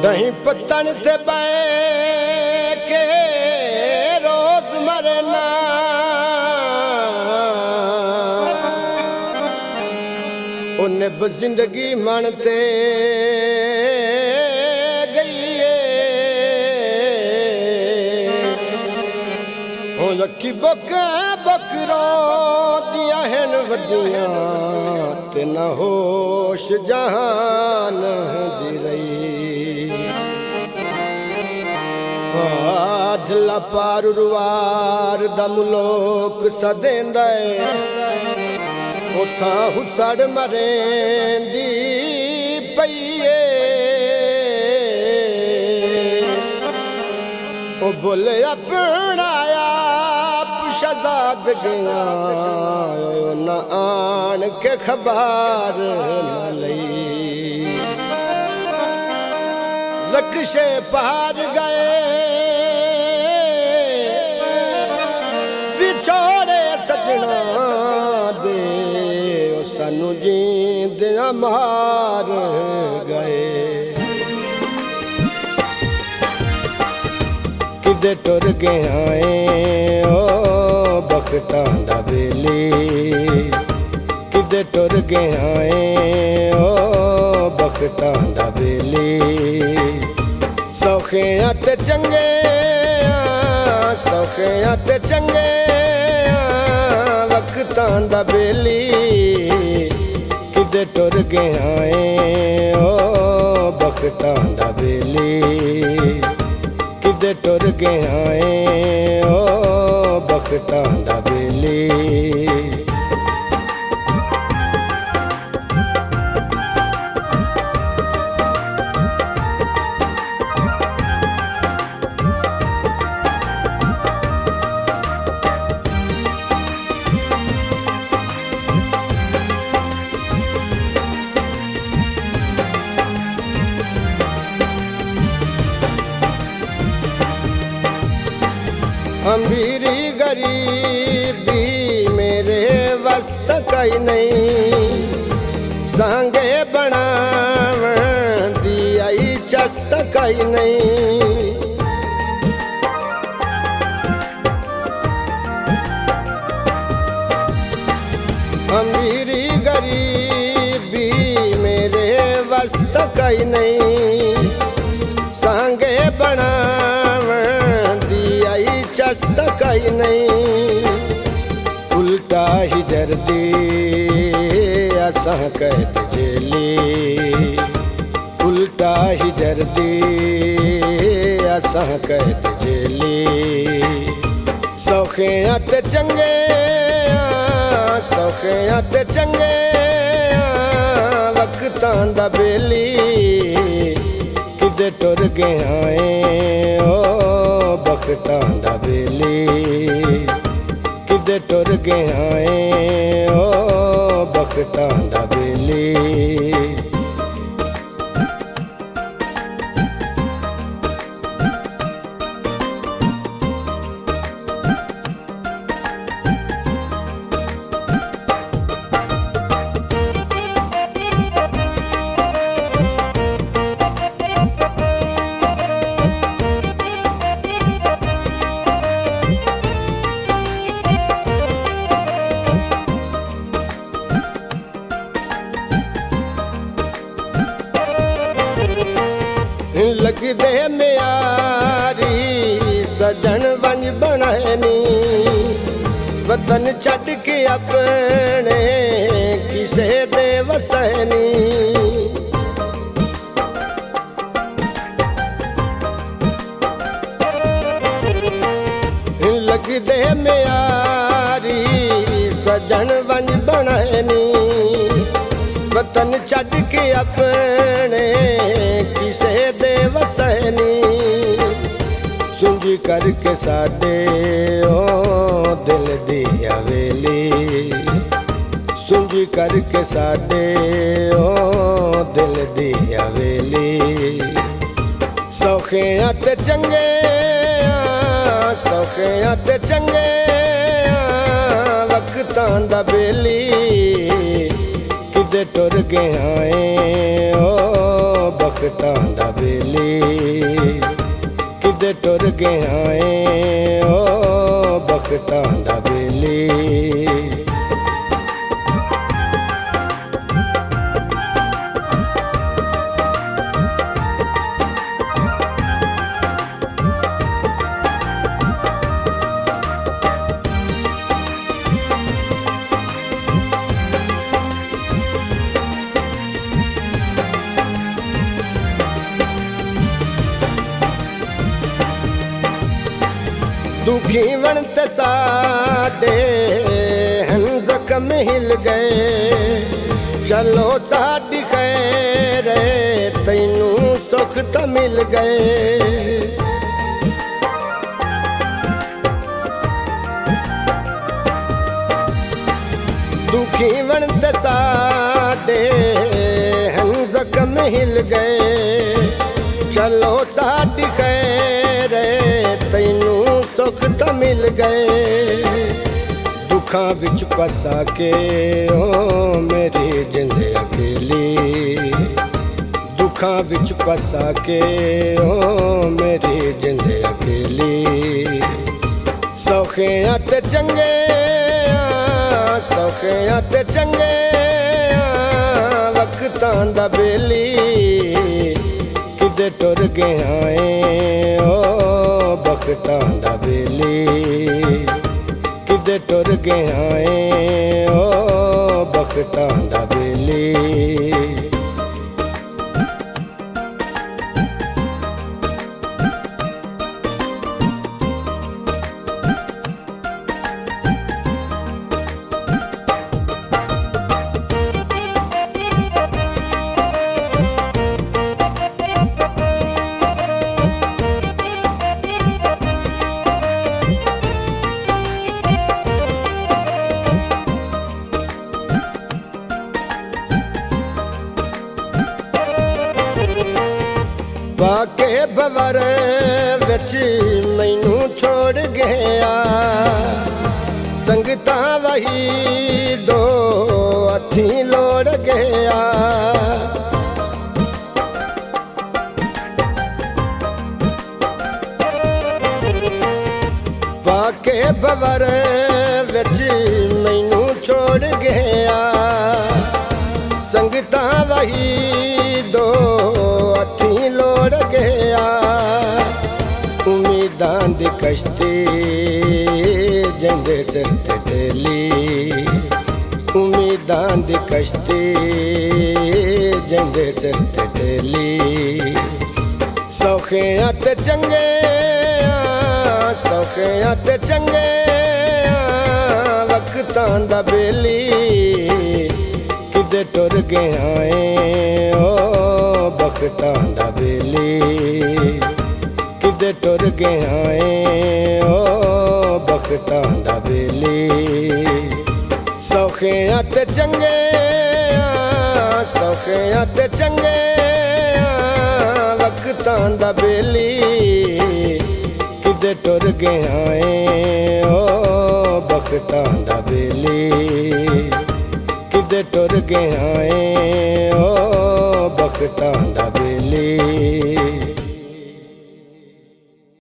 दही पत्तन ते बह के रोज मरना उन्हें जिंदगी मनते गई लकी बुक बकरो दिया हैं वदिया ते न होश जहान दी रही आजला पारुवार दम लोक सदेंदा उथा हुसड़ मरेंदी पईए ओ बोले अपना आप शहजाद गया न आन के खबर न लई लक्ष्य पार गए विछोड़े सजना दे सानू जींदियां मार गए किदे टुर गए ओ बख्तां दा बेली किदे टुर गए ओ बख्तां दा बेली सौखियां ते चंगे सौखियां ते चंगे वक्तां दा बेली किदे टुर गए ओ बख्तां दा बेली किदे टुर गए ओ बख्तां दा बेली अमीरी गरीबी मेरे वस्त कई नहीं सांगे बनावन दी आई चस्त कई नहीं अमीरी गरीबी मेरे वस्त कई नहीं सांगे बनावन दी आई चस्त कई नहीं उल्टा ही जर्दी असां कहत जेली उल्टा ही जर्दी असां कहत जेली सौखियां ते चंगे सौखियां ते चंगे वक्तां दा बेली किदे टुर गए ओ बख्तां दा बेली किदे टुर गए ओ बख्तां दा बेली लगदे म्यारी सजन वंज बनैनी वतन छड़ के अपने किसे दे वसैनी लगदे म्यारी सजन वंज बनैनी वतन छड़ के अपने किसे दे वसैनी सुंजी करके साडे ओ दिल दी हवेली सुंजी करके साडे ओ दिल दी हवेली सौखियां ते चंगे सौखियां ते चंगे बख्तां दा बेली किदे टुर गया है ओ बख्तां दा बेली किदे टुर गया है ओ बख्तां दा बेली दुखी वणत साडे हन जख्म हिल गए चलो साडी खैर तैनू सुख तो मिल गए दुखी वणत साडे हन जख्म हिल गए चलो साडी खैर तैनू सुख तो मिल गए दुखां विच फसा के ओ मेरी जिंद अकेली दुखां विच फसा के ओ मेरी जिंद अकेली सौखियां ते चंगे सौखियां ते चंगे वक्तां दा बेली किदे टुर गया है ओ बख्तां दा बेली किदे टुर गया है ओ बख्तां दा बेली वाके बवर विच मैनू छोड़ गया संगतां वही दो हथी लोड़ गया वाके बवर विच मैनू छोड़ गया संगतां वही दो हथी लोड़ गया उम्मीदां दी कश्ती जंदे सिर ते टेली उम्मीदां दी कश्ती जंदे सिर ते टेली सौखियां ते चंगे सौखियां ते चंगे वक्तां दा बेली किदे टुर गया है ओ बख्तां दा बेली किदे टुर गया है ओ बख्तां दा बेली सौखियां ते चंगे सौखियां ते चंगे वक्तां दा बेली किदे टुर गया है ओ बख्तां दा बेली किदे टुर गया है ओ बख्तां दा बेली